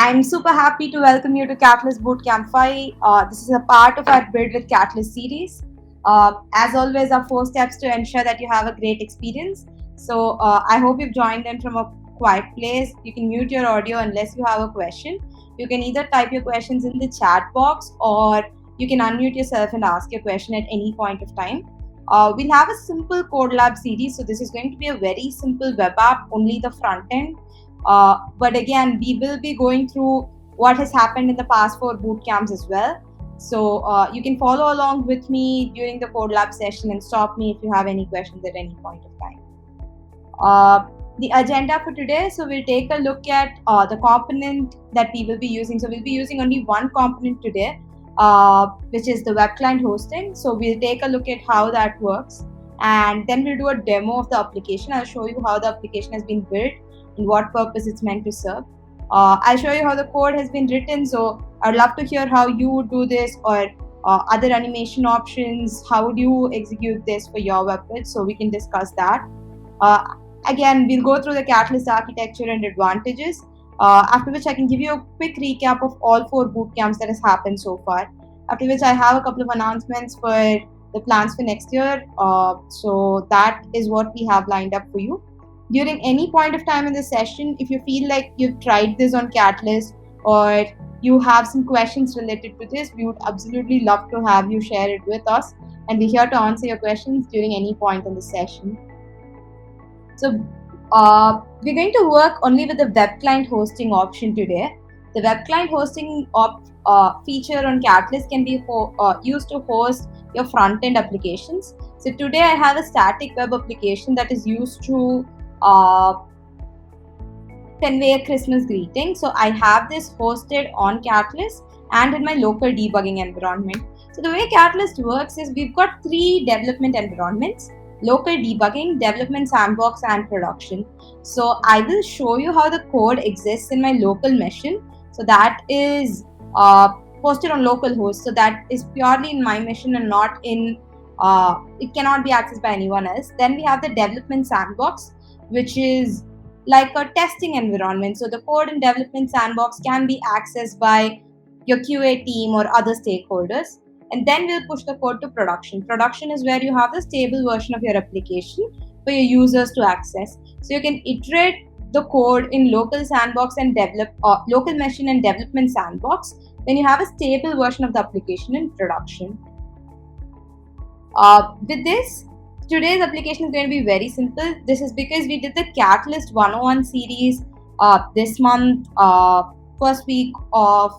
I'm super happy to welcome you to Catalyst Bootcamp 5. This is a part of our Build with Catalyst series. As always, our 4 steps to ensure that you have a great experience. So I hope you've joined in from a quiet place. You can mute your audio unless you have a question. You can either type your questions in the chat box or you can unmute yourself and ask your question at any point of time. We'll have a simple code lab series. So this is going to be a very simple web app, only the front end. But again, we will be going through what has happened in the past 4 boot camps as well. So you can follow along with me during the code lab session and stop me if you have any questions at any point of time. The agenda for today, so we'll take a look at the component that we will be using. So we'll be using only one component today, which is the web client hosting. So we'll take a look at how that works, and then we'll do a demo of the application. I'll show you how the application has been built and what purpose it's meant to serve. I'll show you how the code has been written. So I'd love to hear how you would do this, or other animation options. How would you execute this for your web page? So we can discuss that. Again, we'll go through the Catalyst architecture and advantages, after which I can give you a quick recap of all 4 boot camps that has happened so far. After which I have a couple of announcements for the plans for next year. So that is what we have lined up for you. During any point of time in the session, if you feel like you've tried this on Catalyst or you have some questions related to this, we would absolutely love to have you share it with us, and we're here to answer your questions during any point in the session. So we're going to work only with the web client hosting option today. The web client hosting feature on Catalyst can be used to host your front-end applications. So today I have a static web application that is used to convey a Christmas greeting. So I have this hosted on Catalyst and in my local debugging environment. So the way Catalyst works is we've got 3 development environments: local debugging, development sandbox, and production. So I will show you how the code exists in my local machine. So that is hosted on localhost. So that is purely in my machine and not in, it cannot be accessed by anyone else. Then we have the development sandbox, which is like a testing environment. So the code in development sandbox can be accessed by your QA team or other stakeholders. And then we'll push the code to production. Production is where you have the stable version of your application for your users to access. So you can iterate the code in local sandbox and local machine and development sandbox when you have a stable version of the application in production. With this, today's application is going to be very simple. This is because we did the Catalyst 101 series this month, first week of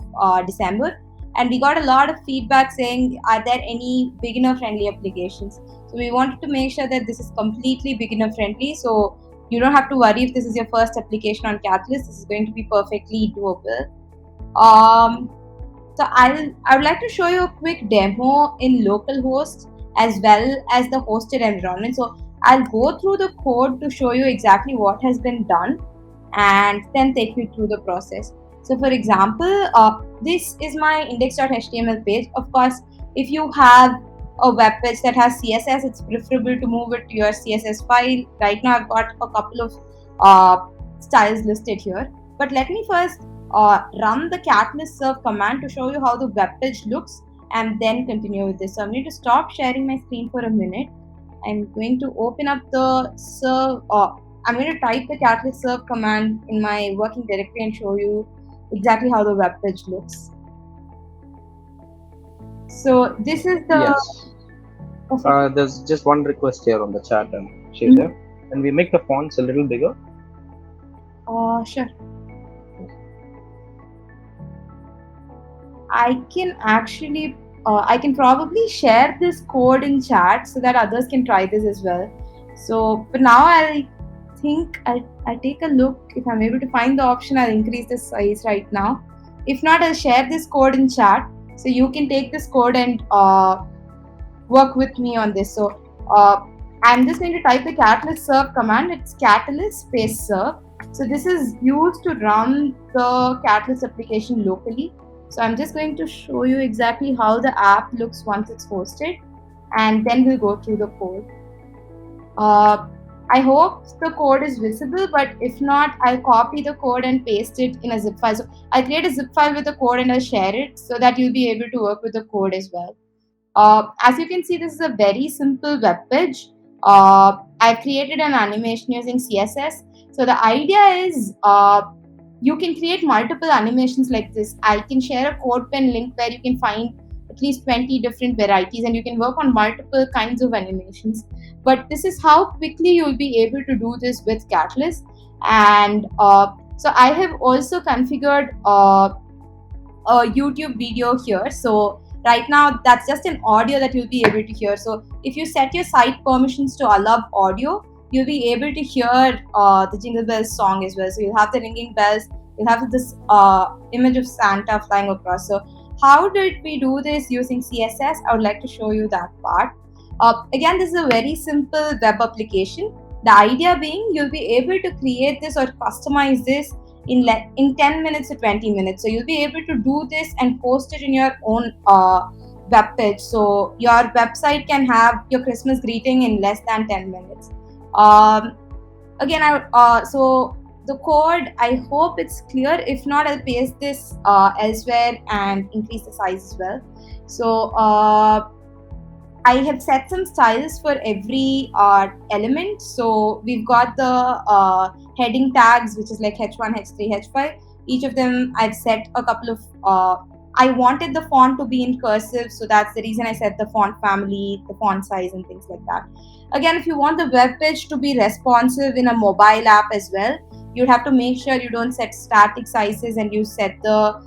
December. And we got a lot of feedback saying, are there any beginner friendly applications? So we wanted to make sure that this is completely beginner friendly. So you don't have to worry if this is your first application on Catalyst. This is going to be perfectly doable. So I would like to show you a quick demo in localhost as well as the hosted environment. So I'll go through the code to show you exactly what has been done and then take you through the process. So for example, this is my index.html page. Of course, if you have a web page that has CSS, it's preferable to move it to your CSS file. Right now I've got a couple of styles listed here. But let me first run the catalyst serve command to show you how the web page looks and then continue with this. So I'm going to stop sharing my screen for a minute. I'm going to open up the serve. I'm going to type the catalyst serve command in my working directory and show you exactly how the web page looks. So this is the... Yes. There's just one request here on the chat, and she's there. Can we make the fonts a little bigger? Sure. I can actually, I can probably share this code in chat so that others can try this as well. So for now, I think I'll take a look. If I'm able to find the option, I'll increase the size right now. If not, I'll share this code in chat so you can take this code and work with me on this. So I'm just going to type the catalyst serve command. It's catalyst space serve. So this is used to run the Catalyst application locally. So I'm just going to show you exactly how the app looks once it's hosted, and then we'll go through the code. I hope the code is visible, but if not, I'll copy the code and paste it in a zip file. So I'll create a zip file with the code and I'll share it so that you'll be able to work with the code as well. As you can see, this is a very simple web page. I've created an animation using CSS. So the idea is you can create multiple animations like this. I can share a CodePen link where you can find at least 20 different varieties and you can work on multiple kinds of animations. But this is how quickly you'll be able to do this with Catalyst. And so I have also configured a YouTube video here. So right now that's just an audio that you'll be able to hear. So if you set your site permissions to allow audio, you'll be able to hear the Jingle Bells song as well. So you'll have the ringing bells, you'll have this image of Santa flying across. So how did we do this using CSS? I would like to show you that part. Again, this is a very simple web application. The idea being you'll be able to create this or customize this in 10 minutes to 20 minutes. So you'll be able to do this and post it in your own web page. So your website can have your Christmas greeting in less than 10 minutes. Again, so the code, I hope it's clear. If not, I'll paste this elsewhere and increase the size as well. So I have set some styles for every element. So we've got the heading tags, which is like H1, H3, H5. Each of them, I've set a couple of. I wanted the font to be in cursive, so that's the reason I set the font family, the font size, and things like that. Again, if you want the web page to be responsive in a mobile app as well, you'd have to make sure you don't set static sizes and you set the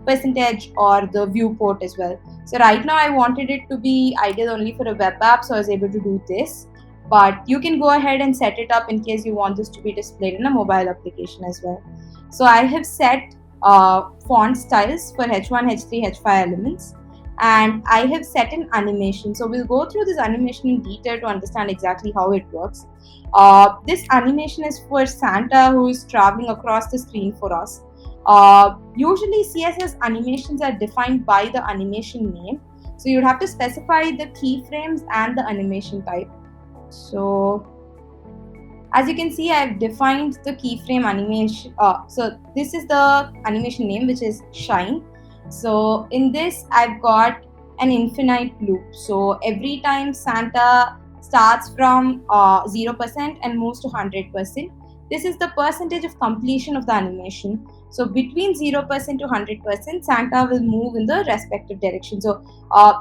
percentage or the viewport as well. So right now I wanted it to be ideal only for a web app, so I was able to do this. But you can go ahead and set it up in case you want this to be displayed in a mobile application as well. So I have set font styles for H1, H3, H5 elements, and I have set an animation. So we'll go through this animation in detail to understand exactly how it works. This animation is for Santa who is traveling across the screen for us. Usually CSS animations are defined by the animation name. So you'd have to specify the keyframes and the animation type. So as you can see, I've defined the keyframe animation. So this is the animation name, which is Shine. So in this, I've got an infinite loop. So every time Santa starts from 0% and moves to 100%, this is the percentage of completion of the animation. So between 0% to 100%, Santa will move in the respective direction. So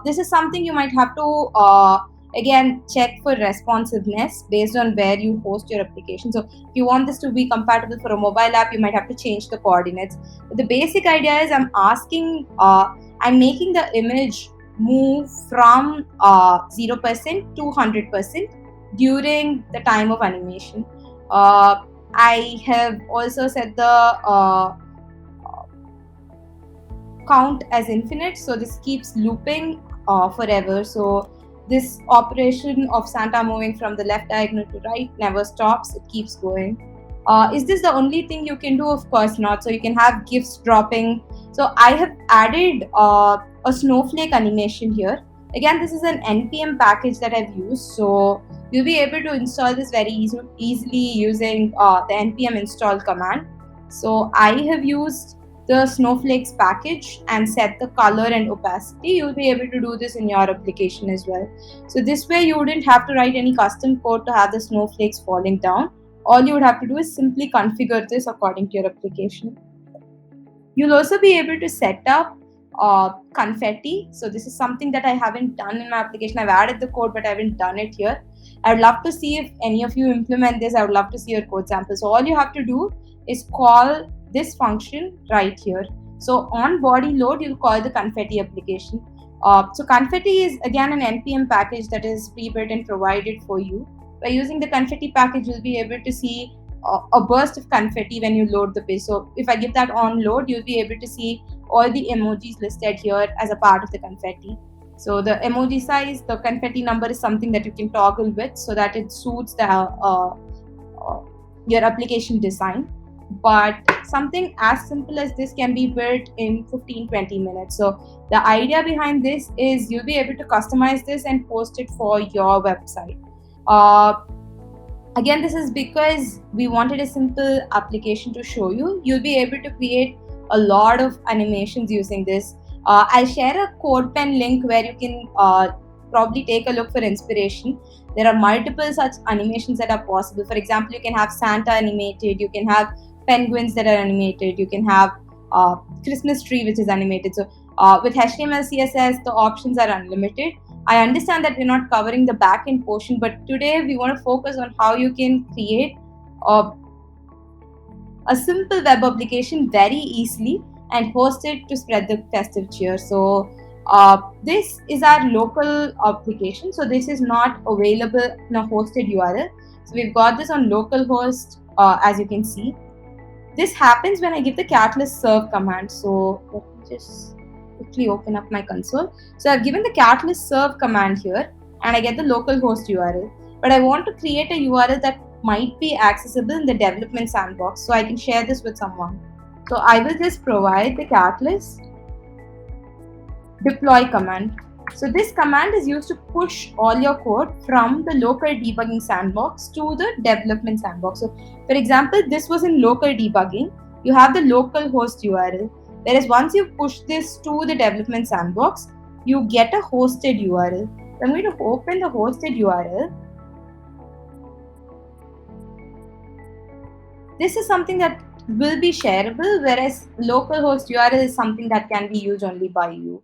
this is something you might have to again check for responsiveness based on where you host your application. So if you want this to be compatible for a mobile app, you might have to change the coordinates. But the basic idea is I'm making the image move from 0% to 100% during the time of animation. I have also set the count as infinite, so this keeps looping forever. So this operation of Santa moving from the left diagonal to right never stops, it keeps going. Is this the only thing you can do? Of course not. So you can have gifts dropping. So I have added a snowflake animation here. Again, this is an npm package that I've used, so you'll be able to install this very easily using the npm install command. So I have used the snowflakes package and set the color and opacity. You'll be able to do this in your application as well. So this way you wouldn't have to write any custom code to have the snowflakes falling down. All you would have to do is simply configure this according to your application. You'll also be able to set up confetti. So this is something that I haven't done in my application. I've added the code, but I haven't done it here. I would love to see if any of you implement this. I would love to see your code sample. So all you have to do is call this function right here. So on body load, you'll call the confetti application. So confetti is again an npm package that is pre-built and provided for you. By using the confetti package, you'll be able to see a burst of confetti when you load the page. So if I give that on load, you'll be able to see all the emojis listed here as a part of the confetti. So the emoji size, the confetti number is something that you can toggle with so that it suits the your application design. But something as simple as this can be built in 15-20 minutes. So the idea behind this is you'll be able to customize this and post it for your website. Again, this is because we wanted a simple application to show you. You'll be able to create a lot of animations using this. I'll share a CodePen link where you can probably take a look for inspiration. There are multiple such animations that are possible. For example, you can have Santa animated, you can have penguins that are animated, you can have Christmas tree which is animated. So with HTML, CSS, the options are unlimited. I understand that we're not covering the backend portion, but today we want to focus on how you can create a, a simple web application very easily and host it to spread the festive cheer. So, this is our local application. So, this is not available in a hosted URL. So, we've got this on localhost, as you can see. This happens when I give the catalyst serve command. So, let me just quickly open up my console. So I've given the catalyst serve command here and I get the localhost URL. But I want to create a URL that might be accessible in the development sandbox so I can share this with someone. So I will just provide the catalyst deploy command. So this command is used to push all your code from the local debugging sandbox to the development sandbox. So for example, this was in local debugging. You have the local host URL. Whereas once you push this to the development sandbox, you get a hosted URL. So I'm going to open the hosted URL. This is something that will be shareable, whereas localhost URL is something that can be used only by you.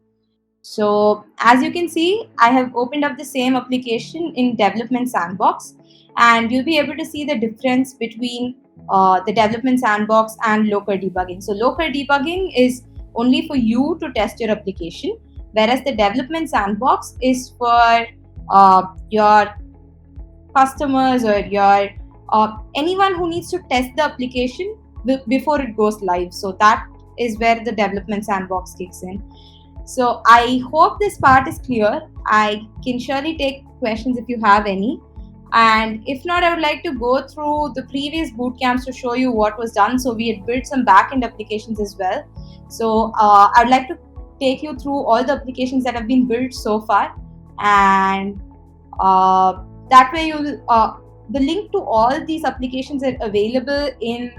So as you can see, I have opened up the same application in development sandbox and you'll be able to see the difference between the development sandbox and local debugging. So local debugging is only for you to test your application, whereas the development sandbox is for your customers or your anyone who needs to test the application before it goes live. So that is where the development sandbox kicks in. So I hope this part is clear. I can surely take questions if you have any. And if not, I would like to go through the previous boot camps to show you what was done. So we had built some backend applications as well. So I'd like to take you through all the applications that have been built so far. And that way you'll the link to all these applications are available in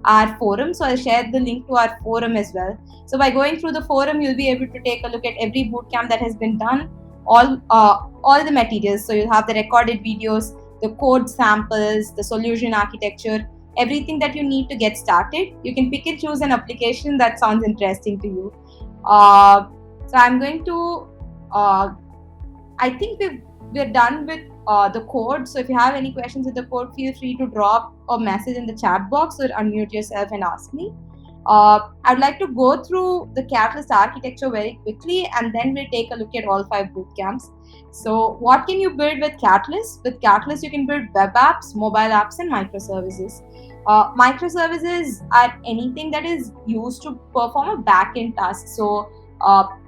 our forum. So I'll share the link to our forum as well. So by going through the forum, you'll be able to take a look at every bootcamp that has been done, all the materials. So you'll have the recorded videos, the code samples, the solution architecture, everything that you need to get started. You can pick and choose an application that sounds interesting to you. So I'm going to. I think we're done with the code. So if you have any questions with the code, feel free to drop a message in the chat box or unmute yourself and ask me. I'd like to go through the Catalyst architecture very quickly and then we'll take a look at all 5 bootcamps. So what can you build with Catalyst? With Catalyst, you can build web apps, mobile apps, and microservices. Microservices are anything that is used to perform a backend task. So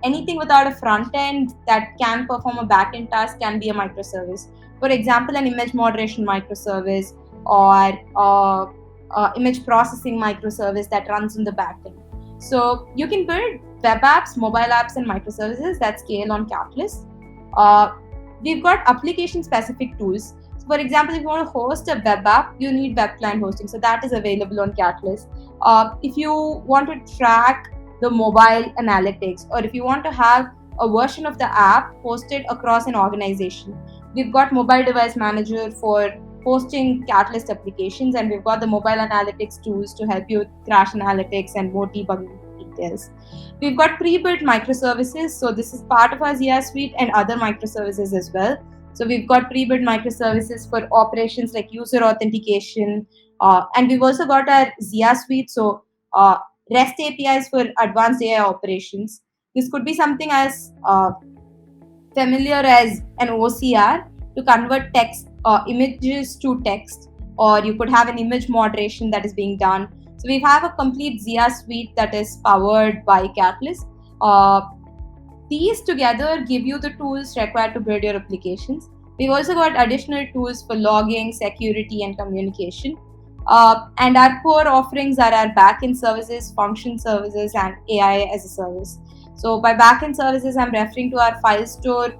anything without a front end that can perform a backend task can be a microservice. For example, an image moderation microservice or image processing microservice that runs in the backend. So you can build web apps, mobile apps, and microservices that scale on Catalyst. We've got application-specific tools. So for example, if you want to host a web app, you need web client hosting. So that is available on Catalyst. If you want to track the mobile analytics, or if you want to have a version of the app hosted across an organization, we've got mobile device manager for hosting Catalyst applications, and we've got the mobile analytics tools to help you with crash analytics and more debugging details. We've got pre-built microservices, so this is part of our ZIA suite and other microservices as well. So we've got pre-built microservices for operations like user authentication, and we've also got our ZIA suite, so REST APIs for advanced AI operations. This could be something as familiar as an OCR to convert text images to text, or you could have an image moderation that is being done. So we have a complete ZIA suite that is powered by Catalyst. These together give you the tools required to build your applications. We've also got additional tools for logging, security, and communication. And our core offerings are our backend services, function services, and AI as a service. So by backend services, I'm referring to our file store,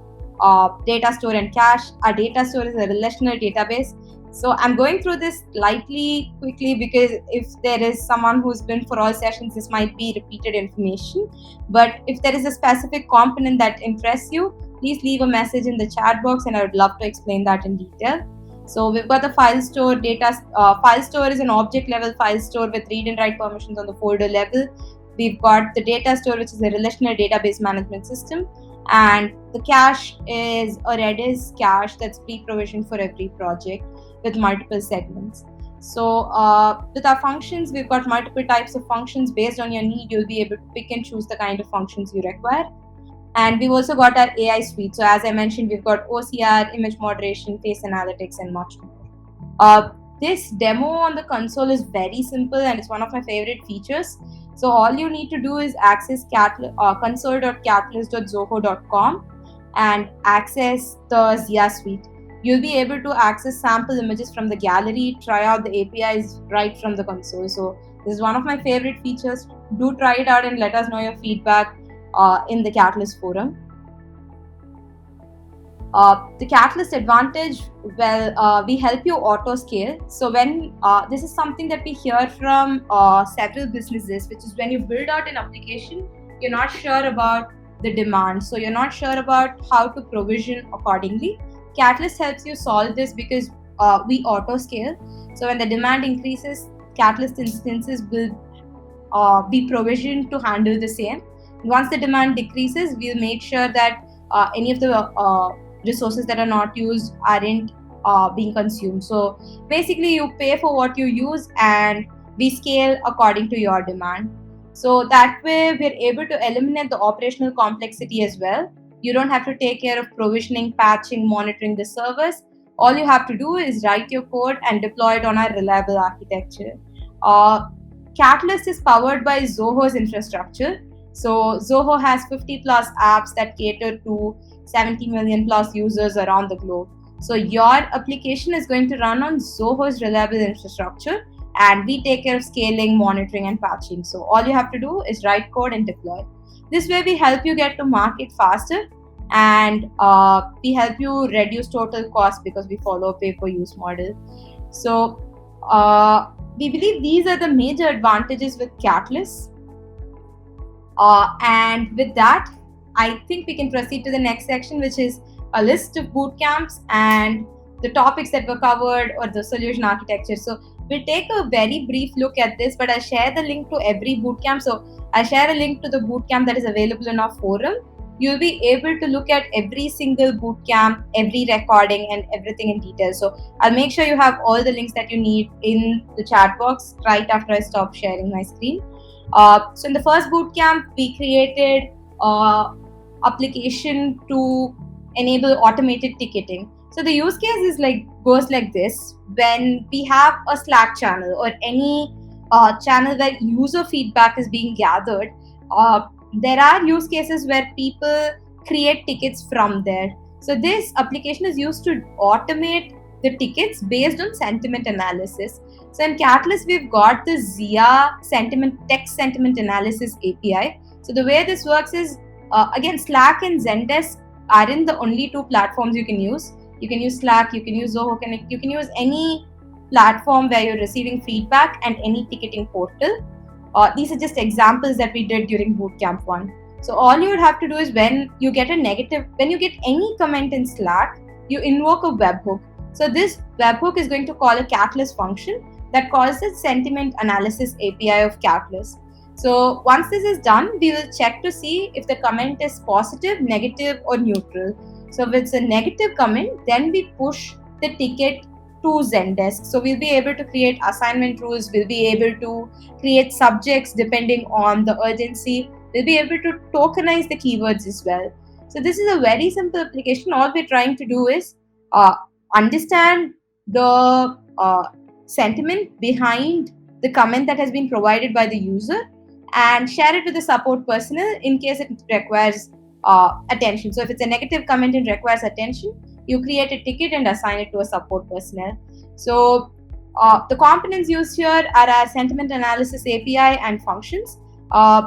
data store, and cache. Our data store is a relational database. So I'm going through this lightly, quickly, because if there is someone who's been for all sessions, this might be repeated information. But if there is a specific component that interests you, please leave a message in the chat box and I would love to explain that in detail. So we've got the file store data. File store is an object level file store with read and write permissions on the folder level. We've got the data store, which is a relational database management system. And the cache is a Redis cache that's pre-provisioned for every project with multiple segments. So with our functions, we've got multiple types of functions. Based on your need, you'll be able to pick and choose the kind of functions you require. And we've also got our AI suite. So as I mentioned, we've got OCR, image moderation, face analytics, and much more. This demo on the console is very simple and it's one of my favorite features. So all you need to do is access console.catalyst.zoho.com and access the Zia suite. You'll be able to access sample images from the gallery, try out the APIs right from the console. So this is one of my favorite features. Do try it out and let us know your feedback in the Catalyst forum. The Catalyst advantage, well, we help you auto scale. So when this is something that we hear from several businesses, which is when you build out an application, you're not sure about the demand. So you're not sure about how to provision accordingly. Catalyst helps you solve this because we auto scale. So when the demand increases, Catalyst instances will be provisioned to handle the same. Once the demand decreases, we'll make sure that any of the resources that are not used aren't being consumed. So basically, you pay for what you use and we scale according to your demand. So that way, we're able to eliminate the operational complexity as well. You don't have to take care of provisioning, patching, monitoring the servers. All you have to do is write your code and deploy it on a reliable architecture. Catalyst is powered by Zoho's infrastructure. So Zoho has 50 plus apps that cater to 70 million plus users around the globe. So your application is going to run on Zoho's reliable infrastructure, and we take care of scaling, monitoring, and patching. So all you have to do is write code and deploy. This way, we help you get to market faster, and we help you reduce total cost because we follow a pay-per-use model. So we believe these are the major advantages with Catalyst. And with that, I think we can proceed to the next section, which is a list of bootcamps and the topics that were covered or the solution architecture. So we'll take a very brief look at this, but I'll share the link to every bootcamp. So I'll share a link to the bootcamp that is available in our forum. You'll be able to look at every single bootcamp, every recording, and everything in detail. So I'll make sure you have all the links that you need in the chat box right after I stop sharing my screen. So in the first bootcamp, we created application to enable automated ticketing. So the use case is goes like this. When we have a Slack channel or any channel where user feedback is being gathered, there are use cases where people create tickets from there. So this application is used to automate the tickets based on sentiment analysis. So in Catalyst, we've got the Zia text sentiment analysis API. So the way this works is, again, Slack and Zendesk aren't the only two platforms you can use. You can use Slack, you can use Zoho Connect, you can use any platform where you're receiving feedback and any ticketing portal. These are just examples that we did during Bootcamp 1. So all you would have to do is when you get any comment in Slack, you invoke a webhook. So this webhook is going to call a Catalyst function that calls the sentiment analysis API of Catalyst. So once this is done, we will check to see if the comment is positive, negative, or neutral. So if it's a negative comment, then we push the ticket to Zendesk. So we'll be able to create assignment rules, we'll be able to create subjects depending on the urgency, we'll be able to tokenize the keywords as well. So this is a very simple application. All we're trying to do is understand the sentiment behind the comment that has been provided by the user and share it with the support personnel in case it requires attention. So if it's a negative comment and requires attention, you create a ticket and assign it to a support personnel. So the components used here are our sentiment analysis API and functions.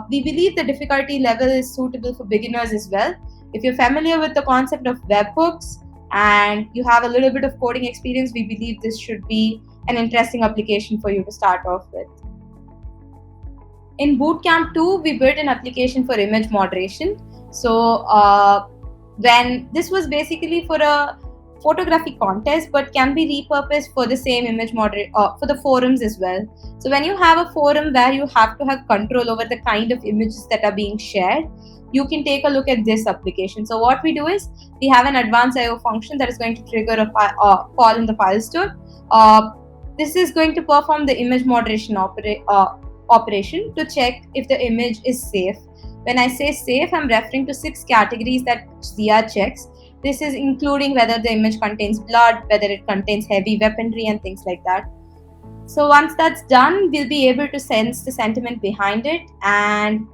We believe the difficulty level is suitable for beginners as well. If you're familiar with the concept of webhooks, and you have a little bit of coding experience, we believe this should be an interesting application for you to start off with. In Bootcamp 2, we built an application for image moderation. So when this was basically for a photography contest, but can be repurposed for the same image for the forums as well. So when you have a forum where you have to have control over the kind of images that are being shared, you can take a look at this application. So what we do is we have an advanced IO function that is going to trigger a call in the file store. This is going to perform the image moderation operation to check if the image is safe. When I say safe, I'm referring to 6 categories that Zia checks. This is including whether the image contains blood, whether it contains heavy weaponry, and things like that. So once that's done, we'll be able to sense the sentiment behind it and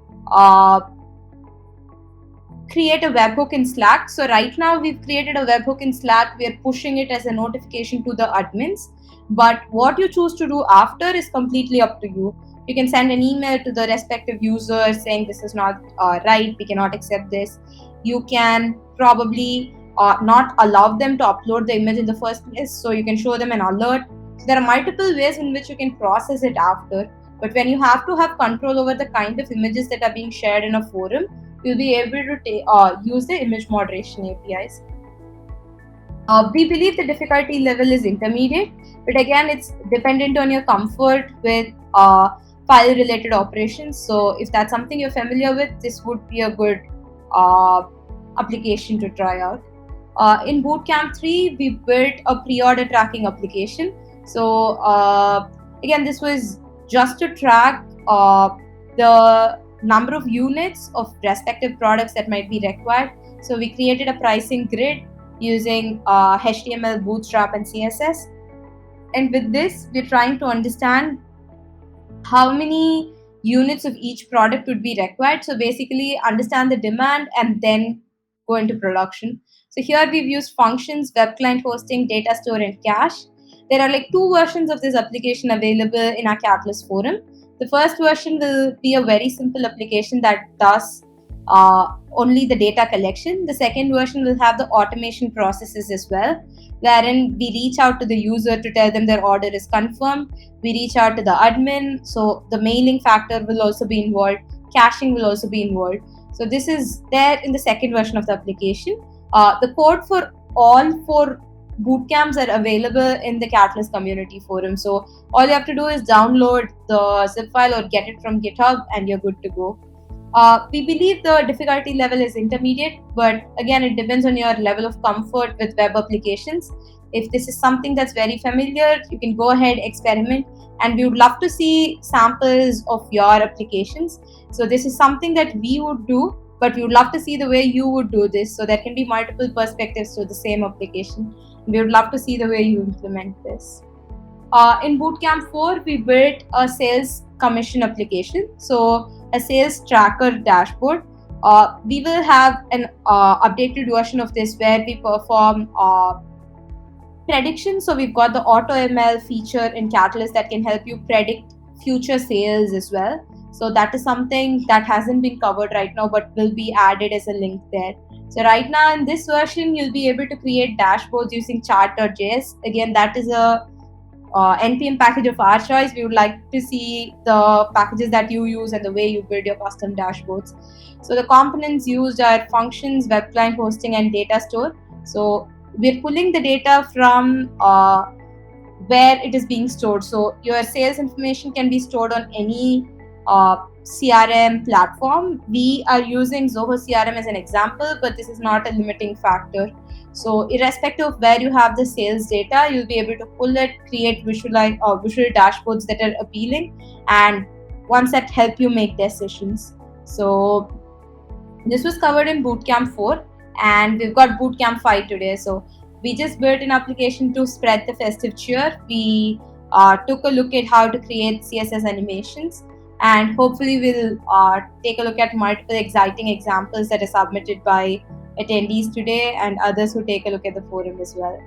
create a webhook in Slack. So right now we've created a webhook in Slack. We're pushing it as a notification to the admins. But what you choose to do after is completely up to you. You can send an email to the respective user saying this is not right, we cannot accept this. You can probably not allow them to upload the image in the first place, so you can show them an alert. So there are multiple ways in which you can process it after. But when you have to have control over the kind of images that are being shared in a forum, you'll be able to use the image moderation APIs. We believe the difficulty level is intermediate, but again, it's dependent on your comfort with file-related operations. So if that's something you're familiar with, this would be a good application to try out. In Bootcamp 3, we built a pre-order tracking application. So again, this was just to track the number of units of respective products that might be required. So we created a pricing grid using HTML, Bootstrap, and CSS. And with this, we're trying to understand how many units of each product would be required. So basically understand the demand and then go into production. So here we've used functions, web client hosting, data store, and cache. There are like 2 versions of this application available in our Catalyst forum. The first version will be a very simple application that does only the data collection. The second version will have the automation processes as well, wherein we reach out to the user to tell them their order is confirmed. We reach out to the admin, so the mailing factor will also be involved. Caching will also be involved. So this is there in the second version of the application. The code for all 4 bootcamps are available in the Catalyst community forum. So all you have to do is download the zip file or get it from GitHub and you're good to go. We believe the difficulty level is intermediate, but again, it depends on your level of comfort with web applications. If this is something that's very familiar, you can go ahead, experiment, and we would love to see samples of your applications. So this is something that we would do, but we would love to see the way you would do this. So there can be multiple perspectives to the same application. We would love to see the way you implement this. In Bootcamp 4, we built a sales commission application. So a sales tracker dashboard. We will have an updated version of this where we perform prediction. So we've got the AutoML feature in Catalyst that can help you predict future sales as well. So that is something that hasn't been covered right now, but will be added as a link there. So right now in this version, you'll be able to create dashboards using chart.js. Again, that is a NPM package of our choice. We would like to see the packages that you use and the way you build your custom dashboards. So the components used are functions, web client hosting, and data store. So we're pulling the data from where it is being stored. So your sales information can be stored on any CRM platform. We are using Zoho CRM as an example, but this is not a limiting factor. So irrespective of where you have the sales data, you'll be able to pull it, create visual dashboards that are appealing, and ones that help you make decisions. So this was covered in Bootcamp 4, and we've got Bootcamp 5 today. So we just built an application to spread the festive cheer. We took a look at how to create CSS animations, and hopefully we'll take a look at multiple exciting examples that are submitted by attendees today and others who take a look at the forum as well.